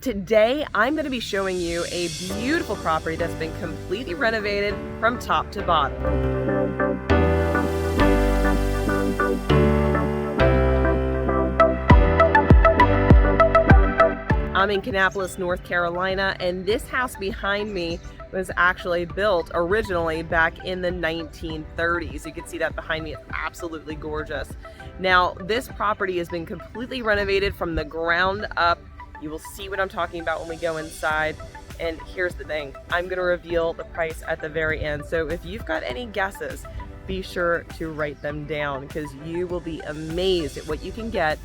today I'm going to be showing you a beautiful property that's been completely renovated from top to bottom. I'm in Kannapolis, North Carolina, and this house behind me was actually built originally back in the 1930s. You can see that behind me. It's absolutely gorgeous. Now, this property has been completely renovated from the ground up. You will see what I'm talking about when we go inside. And here's the thing, I'm going to reveal the price at the very end. So if you've got any guesses, be sure to write them down because you will be amazed at what you can get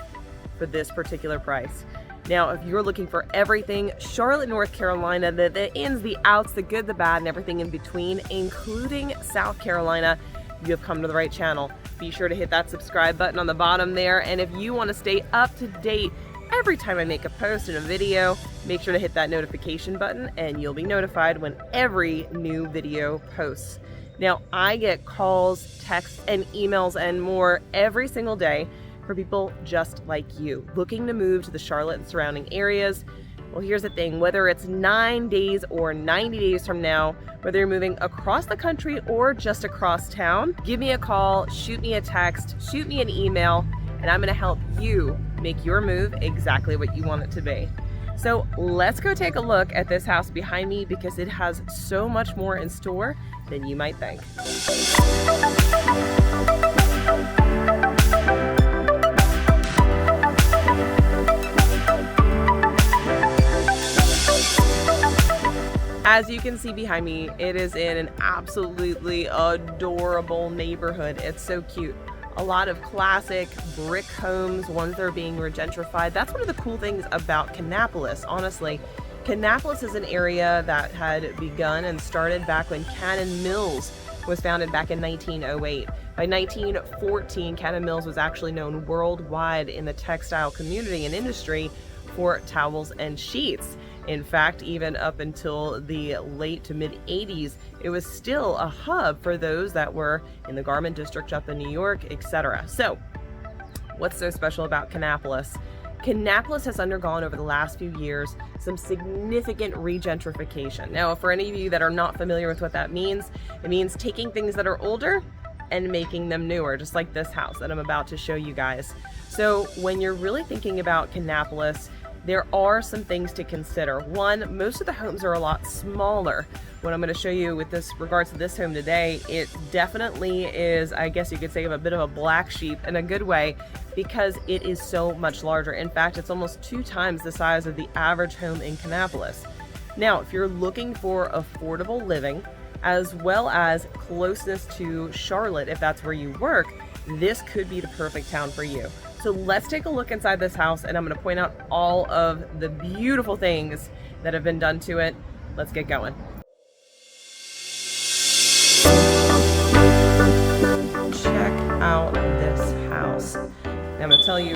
for this particular price. Now, if you're looking for everything Charlotte, North Carolina, the ins, the outs, the good, the bad, and everything in between, including South Carolina, you have come to the right channel. Be sure to hit that subscribe button on the bottom there. And if you want to stay up to date every time I make a post and a video, make sure to hit that notification button and you'll be notified when every new video posts. Now, I get calls, texts, and emails and more every single day for people just like you, looking to move to the Charlotte and surrounding areas. Well, here's the thing, whether it's 9 days or 90 days from now, whether you're moving across the country or just across town, give me a call, shoot me a text, shoot me an email, and I'm gonna help you make your move exactly what you want it to be. So let's go take a look at this house behind me because it has so much more in store than you might think. As you can see behind me, it is in an absolutely adorable neighborhood. It's so cute. A lot of classic brick homes, ones that are being regentrified. That's one of the cool things about Kannapolis, honestly. Kannapolis is an area that had begun and started back when Cannon Mills was founded back in 1908. By 1914, Cannon Mills was actually known worldwide in the textile community and industry for towels and sheets. In fact, even up until the late to mid 80s, it was still a hub for those that were in the garment district up in New York, etc. So, what's so special about Kannapolis? Kannapolis has undergone over the last few years some significant regentrification. Now, for any of you that are not familiar with what that means, it means taking things that are older and making them newer, just like this house that I'm about to show you guys. So, when you're really thinking about Kannapolis, there are some things to consider. One, most of the homes are a lot smaller. What I'm going to show you with this regards to this home today, it definitely is, I guess you could say, a bit of a black sheep in a good way because it is so much larger. In fact, it's almost 2 times the size of the average home in Kannapolis. Now, if you're looking for affordable living as well as closeness to Charlotte, if that's where you work, this could be the perfect town for you. So let's take a look inside this house and I'm going to point out all of the beautiful things that have been done to it. Let's get going. Check out this house. I'm going to tell you,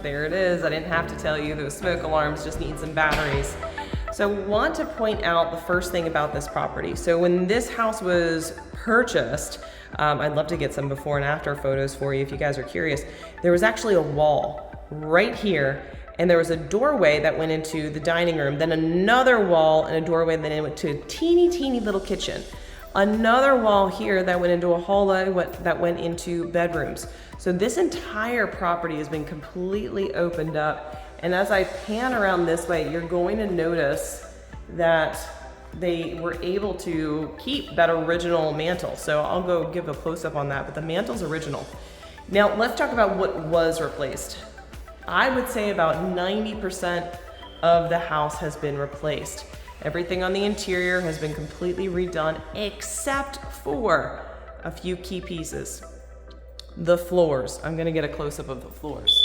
there it is. I didn't have to tell you, those smoke alarms just need some batteries. So I want to point out the first thing about this property. So when this house was purchased, I'd love to get some before and after photos for you if you guys are curious. There was actually a wall right here, and there was a doorway that went into the dining room, then another wall and a doorway, and then it went to a teeny little kitchen. Another wall here that went into a hallway that went into bedrooms. So this entire property has been completely opened up. And as I pan around this way, you're going to notice that they were able to keep that original mantle. So I'll go give a close-up on that, but the mantle's original. Now let's talk about what was replaced. I would say about 90% of the house has been replaced. Everything on the interior has been completely redone except for a few key pieces. The floors. I'm gonna get a close-up of the floors.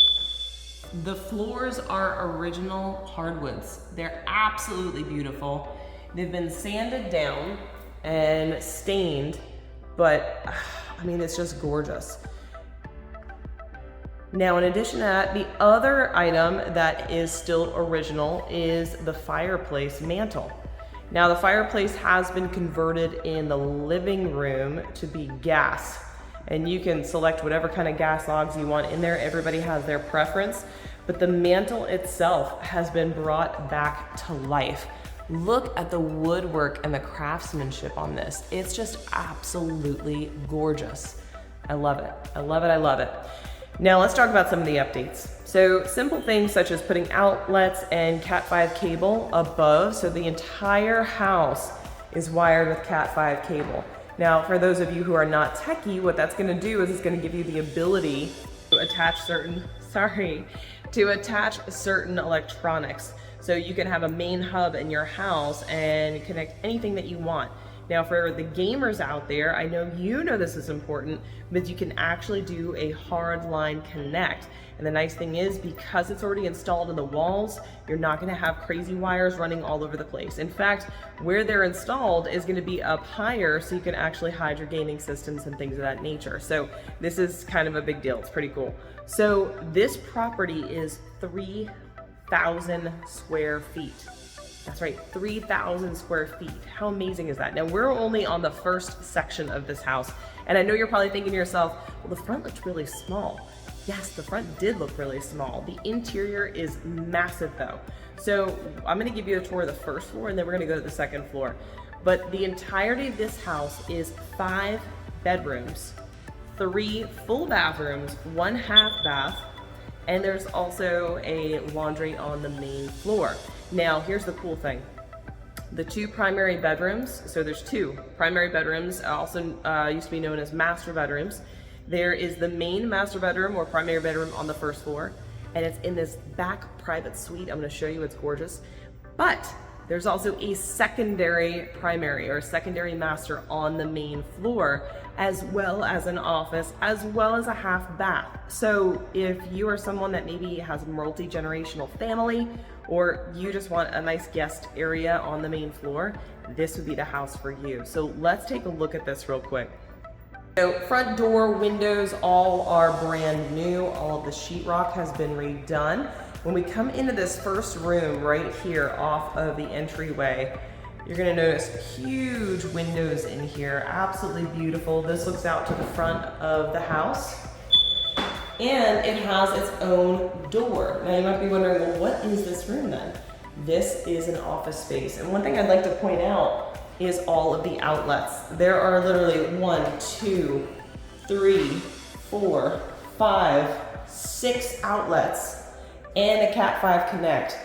The floors are original hardwoods. They're absolutely beautiful. They've been sanded down and stained, but I mean, it's just gorgeous. Now, in addition to that, the other item that is still original is the fireplace mantle. Now, the fireplace has been converted in the living room to be gas, and you can select whatever kind of gas logs you want in there. Everybody has their preference, but the mantle itself has been brought back to life. Look at the woodwork and the craftsmanship on this. It's just absolutely gorgeous. I love it. I love it. I love it. Now let's talk about some of the updates. So simple things such as putting outlets and Cat5 cable above. So the entire house is wired with Cat5 cable. Now, for those of you who are not techie, what that's gonna do is it's gonna give you the ability to attach certain electronics. So you can have a main hub in your house and connect anything that you want. Now for the gamers out there, I know you know this is important, but you can actually do a hard line connect. And the nice thing is, because it's already installed in the walls, you're not gonna have crazy wires running all over the place. In fact, where they're installed is gonna be up higher, so you can actually hide your gaming systems and things of that nature. So this is kind of a big deal, it's pretty cool. So this property is 3,000 square feet. That's right, 3,000 square feet. How amazing is that? Now we're only on the first section of this house. And I know you're probably thinking to yourself, well, the front looks really small. Yes, the front did look really small. The interior is massive though. So I'm gonna give you a tour of the first floor and then we're gonna go to the second floor. But the entirety of this house is 5 bedrooms, 3 full bathrooms, 1 half bath, and there's also a laundry on the main floor. Now, here's the cool thing. The 2 primary bedrooms, so there's 2 primary bedrooms, also used to be known as master bedrooms. There is the main master bedroom or primary bedroom on the first floor, and it's in this back private suite. I'm gonna show you, it's gorgeous. But there's also a secondary primary or secondary master on the main floor, as well as an office, as well as a half bath. So if you are someone that maybe has a multi-generational family, or you just want a nice guest area on the main floor, this would be the house for you. So let's take a look at this real quick. So front door, windows, all are brand new. All of the sheetrock has been redone. When we come into this first room right here off of the entryway, you're gonna notice huge windows in here, absolutely beautiful. This looks out to the front of the house, and it has its own door. Now you might be wondering, well, what is this room then? This is an office space. And one thing I'd like to point out is all of the outlets. There are literally 1, 2, 3, 4, 5, 6 outlets and a Cat5 Connect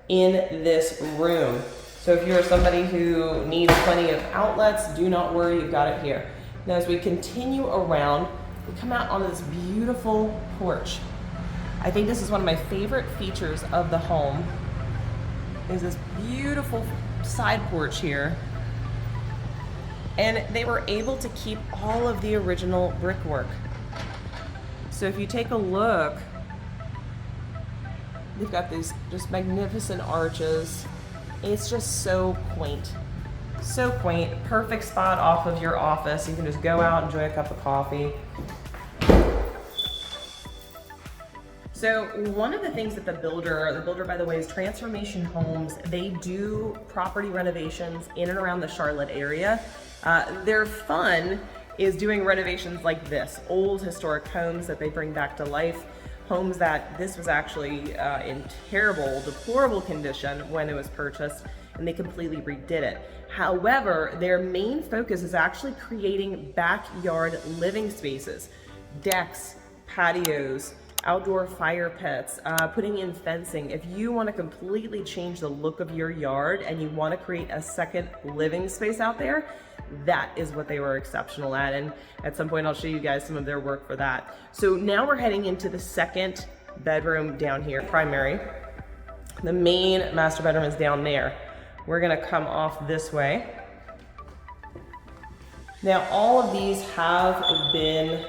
in this room. So if you're somebody who needs plenty of outlets, do not worry, you've got it here. Now as we continue around, we come out on this beautiful porch. I think this is one of my favorite features of the home, is this beautiful side porch here. And they were able to keep all of the original brickwork. So if you take a look, they've got these just magnificent arches. It's just so quaint. So quaint, perfect spot off of your office. You can just go out, enjoy a cup of coffee. So one of the things that the builder by the way is Transformation Homes, they do property renovations in and around the Charlotte area. Their fun is doing renovations like this, old historic homes that they bring back to life, homes that this was actually in terrible, deplorable condition when it was purchased, and they completely redid it. However, their main focus is actually creating backyard living spaces, decks, patios, outdoor fire pits, putting in fencing. If you want to completely change the look of your yard and you want to create a second living space out there, that is what they were exceptional at. And at some point I'll show you guys some of their work for that. So now we're heading into the second bedroom down here, primary. The main master bedroom is down there. We're gonna come off this way. Now all of these have been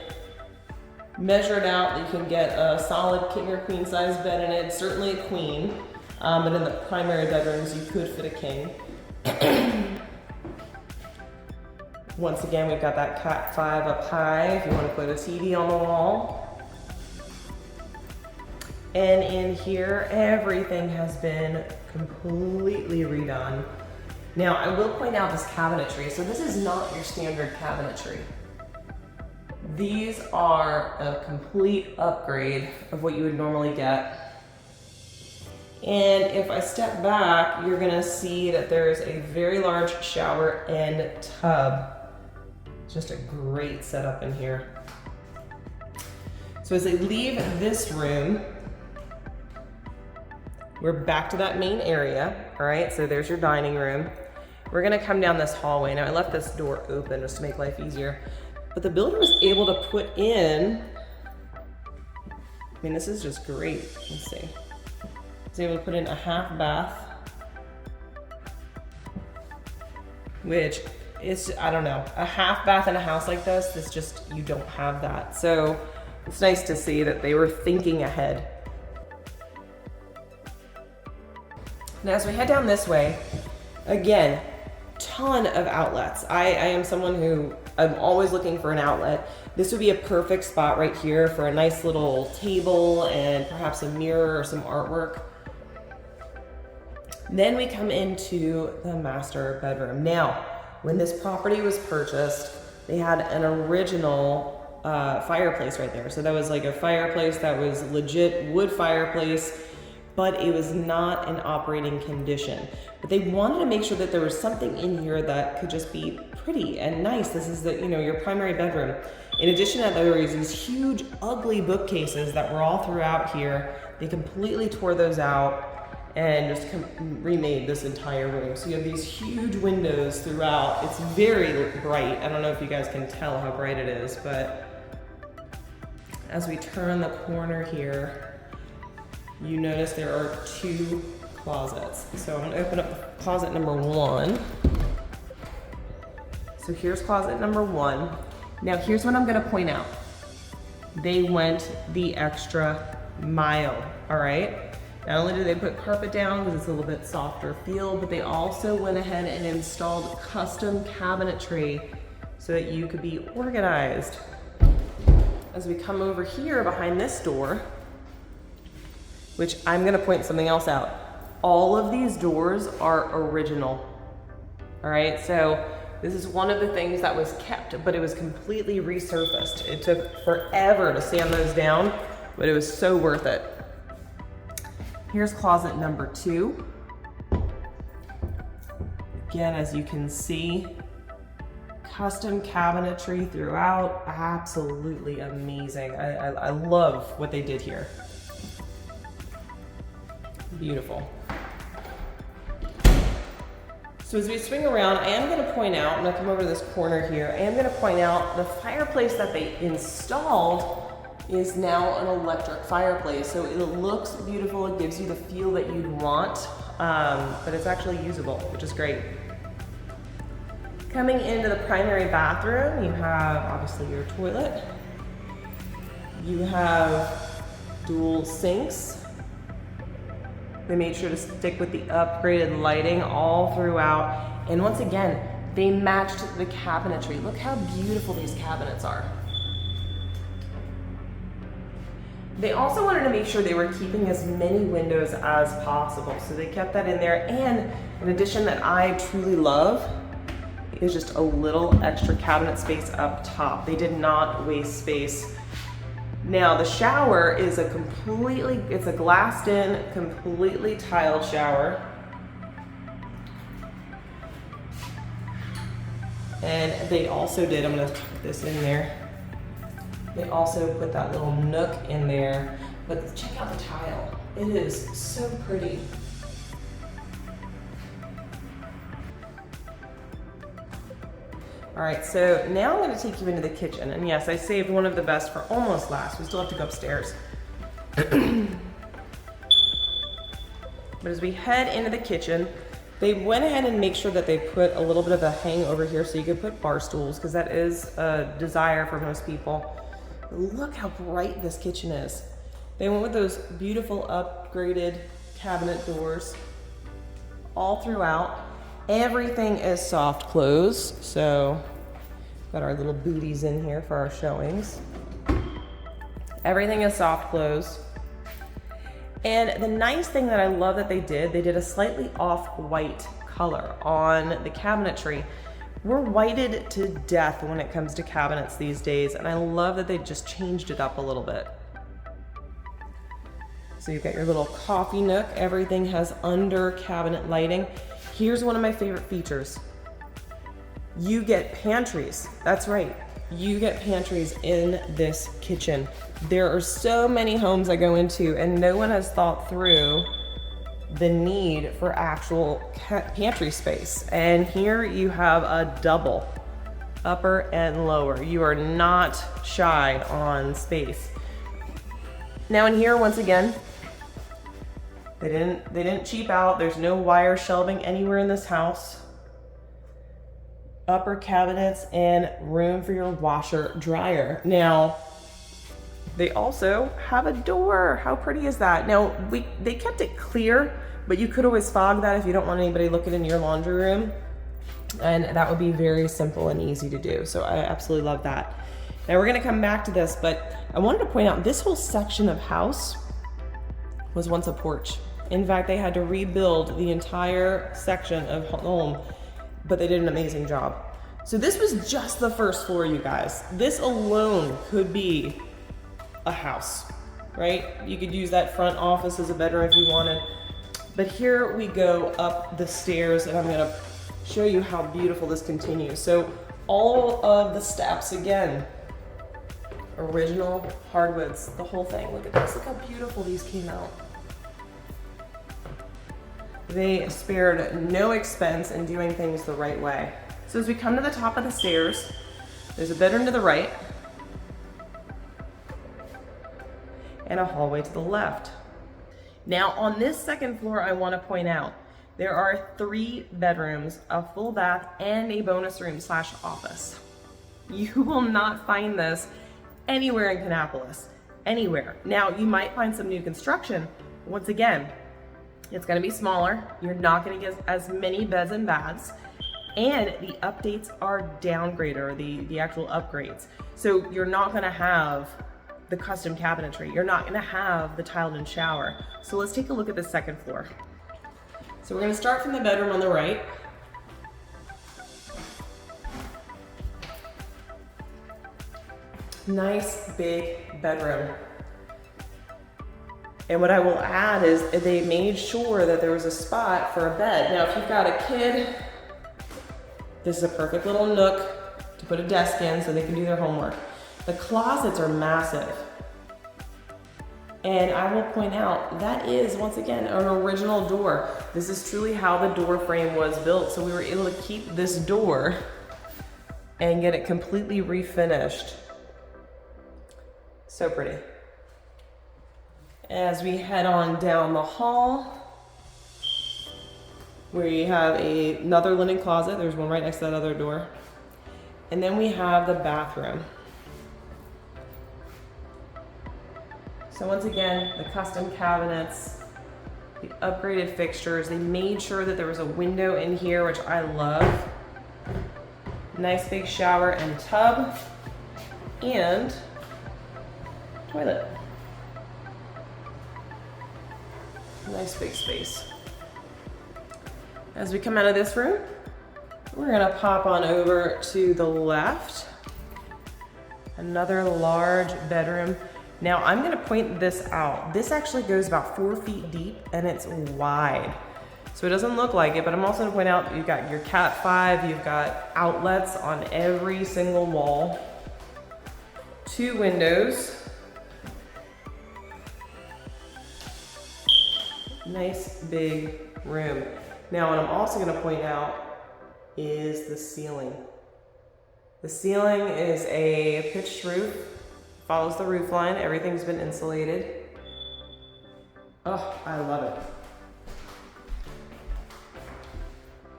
measured out. You can get a solid king or queen size bed in it, certainly a queen, but in the primary bedrooms you could fit a king. Once again, we've got that Cat5 up high if you want to put a TV on the wall. And in here, everything has been completely redone. Now, I will point out this cabinetry. So this is not your standard cabinetry. These are a complete upgrade of what you would normally get And if I step back, you're gonna see that there's a very large shower and tub. Just a great setup in here. So as I leave this room, we're back to that main area, all right? So there's your dining room. We're gonna come down this hallway. Now I left this door open just to make life easier, but the builder was able to put in, I mean, this is just great. Let's see. He's able to put in a half bath, which is, I don't know, a half bath in a house like this, it's just, you don't have that. So it's nice to see that they were thinking ahead. Now as we head down this way, again, ton of outlets. I am someone who, I'm always looking for an outlet. This would be a perfect spot right here for a nice little table and perhaps a mirror or some artwork. Then we come into the master bedroom. Now, when this property was purchased, they had an original fireplace right there. So that was like a fireplace that was legit wood fireplace, but it was not in operating condition. But they wanted to make sure that there was something in here that could just be pretty and nice. This is the, you know, your primary bedroom. In addition to that, there were these huge, ugly bookcases that were all throughout here. They completely tore those out and just remade this entire room. So you have these huge windows throughout. It's very bright. I don't know if you guys can tell how bright it is, but as we turn the corner here, you notice there are two closets. So I'm gonna open up closet number one. So here's closet number one. Now here's what I'm gonna point out. They went the extra mile, all right? Not only did they put carpet down because it's a little bit softer feel, but they also went ahead and installed custom cabinetry so that you could be organized. As we come over here behind this door, which I'm gonna point something else out. All of these doors are original, all right? So this is one of the things that was kept, but it was completely resurfaced. It took forever to sand those down, but it was so worth it. Here's closet number two. Again, as you can see, custom cabinetry throughout, absolutely amazing. I love what they did here. Beautiful. So as we swing around, I am gonna point out, I'm gonna come over to this corner here, I am gonna point out the fireplace that they installed is now an electric fireplace. So it looks beautiful, it gives you the feel that you'd want, but it's actually usable, which is great. Coming into the primary bathroom, you have obviously your toilet. You have dual sinks. They made sure to stick with the upgraded lighting all throughout. And once again, they matched the cabinetry. Look how beautiful these cabinets are. They also wanted to make sure they were keeping as many windows as possible. So they kept that in there. And an addition that I truly love is just a little extra cabinet space up top. They did not waste space. Now the shower is it's a glassed in, completely tiled shower. And they also did, I'm gonna put this in there. They also put that little nook in there, but check out the tile. It is so pretty. All right, so now I'm gonna take you into the kitchen. And yes, I saved one of the best for almost last. We still have to go upstairs. But as we head into the kitchen, they went ahead and make sure that they put a little bit of a hang over here so you could put bar stools, because that is a desire for most people. But look how bright this kitchen is. They went with those beautiful upgraded cabinet doors all throughout. Everything is soft close, so got our little booties in here for our showings. Everything is soft close. And the nice thing that I love that they did a slightly off-white color on the cabinetry. We're whited to death when it comes to cabinets these days, and I love that they just changed it up a little bit. So you've got your little coffee nook. Everything has under cabinet lighting. Here's one of my favorite features. You get pantries. That's right. You get pantries in this kitchen. There are so many homes I go into and no one has thought through the need for actual pantry space. And here you have a double, upper and lower. You are not shy on space. Now in here, once again, they didn't cheap out. There's no wire shelving anywhere in this house. Upper cabinets and room for your washer dryer. Now, they also have a door. How pretty is that? Now, they kept it clear, but you could always fog that if you don't want anybody looking in your laundry room. And that would be very simple and easy to do. So I absolutely love that. Now we're gonna come back to this, but I wanted to point out this whole section of house was once a porch. In fact, they had to rebuild the entire section of home, but they did an amazing job. So this was just the first floor, you guys. This alone could be a house, right? You could use that front office as a bedroom if you wanted. But here we go up the stairs, and I'm gonna show you how beautiful this continues. So all of the steps, again, original hardwoods, the whole thing. Look at this, look how beautiful these came out. They spared no expense in doing things the right way. So as we come to the top of the stairs, there's a bedroom to the right and a hallway to the left. Now on this second floor, I want to point out, there are 3 bedrooms, a full bath, and a bonus room / office. You will not find this anywhere in Kannapolis, anywhere. Now you might find some new construction. Once again, it's gonna be smaller. You're not gonna get as many beds and baths, and the updates are downgraded, or the actual upgrades. So you're not gonna have the custom cabinetry. You're not gonna have the tiled-in shower. So let's take a look at the second floor. So we're gonna start from the bedroom on the right. Nice big bedroom. And what I will add is they made sure that there was a spot for a bed. Now, if you've got a kid, this is a perfect little nook to put a desk in so they can do their homework. The closets are massive. And I will point out, that is, once again, an original door. This is truly how the door frame was built. So we were able to keep this door and get it completely refinished. So pretty. As we head on down the hall, we have another linen closet. There's one right next to that other door. And then we have the bathroom. So once again, the custom cabinets, the upgraded fixtures. They made sure that there was a window in here, which I love. Nice big shower and tub, and toilet. Nice big space. As we come out of this room, we're gonna pop on over to the left. Another large bedroom. Now I'm gonna point this out. This actually goes about 4 feet deep and it's wide. So it doesn't look like it, but I'm also gonna point out that you've got your Cat 5, you've got outlets on every single wall, 2 windows. Nice big room. Now what I'm also gonna point out is the ceiling. The ceiling is a pitched roof, follows the roof line, everything's been insulated. Oh, I love it.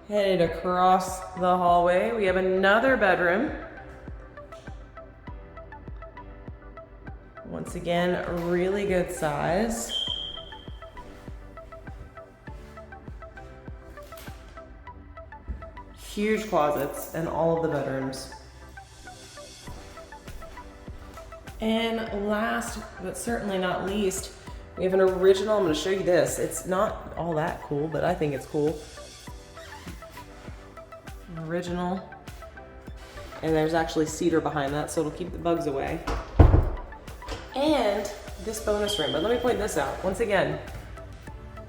Headed across the hallway, we have another bedroom. Once again, a really good size. Huge closets in all of the bedrooms. And last, but certainly not least, we have an original. I'm going to show you this. It's not all that cool, but I think it's cool. Original. And there's actually cedar behind that, so it'll keep the bugs away. And this bonus room. But let me point this out. Once again,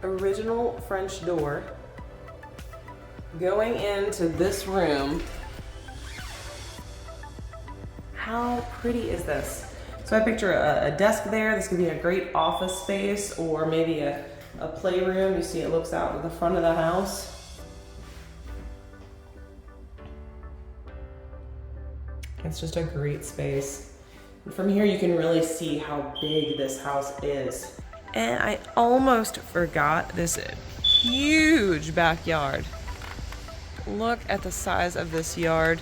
original French door going into this room. How pretty is this? So I picture a desk there. This could be a great office space or maybe a playroom. You see it looks out to the front of the house. It's just a great space. And from here you can really see how big this house is. And I almost forgot this huge backyard. Look at the size of this yard.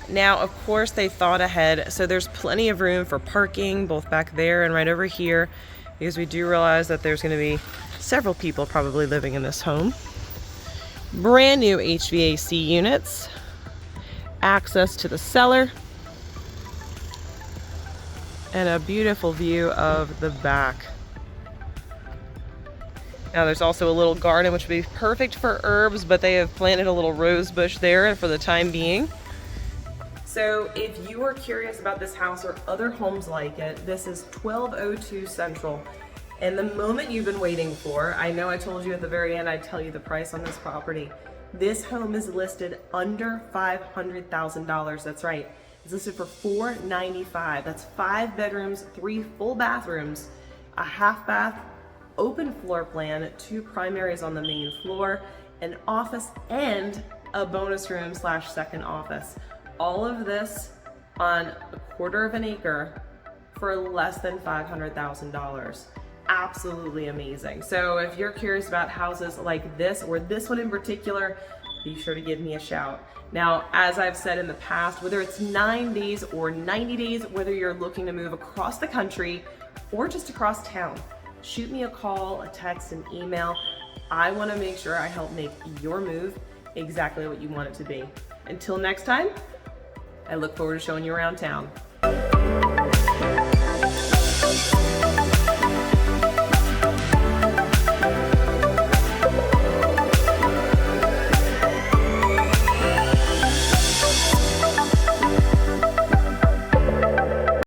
Now, of course, they thought ahead, so there's plenty of room for parking, both back there and right over here, because we do realize that there's going to be several people probably living in this home. Brand new HVAC units, access to the cellar, and a beautiful view of the back. Now there's also a little garden which would be perfect for herbs, but they have planted a little rose bush there for the time being. So if you are curious about this house or other homes like it, this is 1202 Central. And the moment you've been waiting for, I know I told you at the very end I'd tell you the price on this property. This home is listed under $500,000. That's right. It's listed for $495,000. That's 5 bedrooms, 3 full bathrooms, a half bath, open floor plan, 2 primaries on the main floor, an office, and a bonus room / second office. All of this on a quarter of an acre for less than $500,000. Absolutely amazing. So if you're curious about houses like this or this one in particular, be sure to give me a shout. Now, as I've said in the past, whether it's 9 days or 90 days, whether you're looking to move across the country or just across town, shoot me a call, a text, an email. I want to make sure I help make your move exactly what you want it to be. Until next time, I look forward to showing you around town.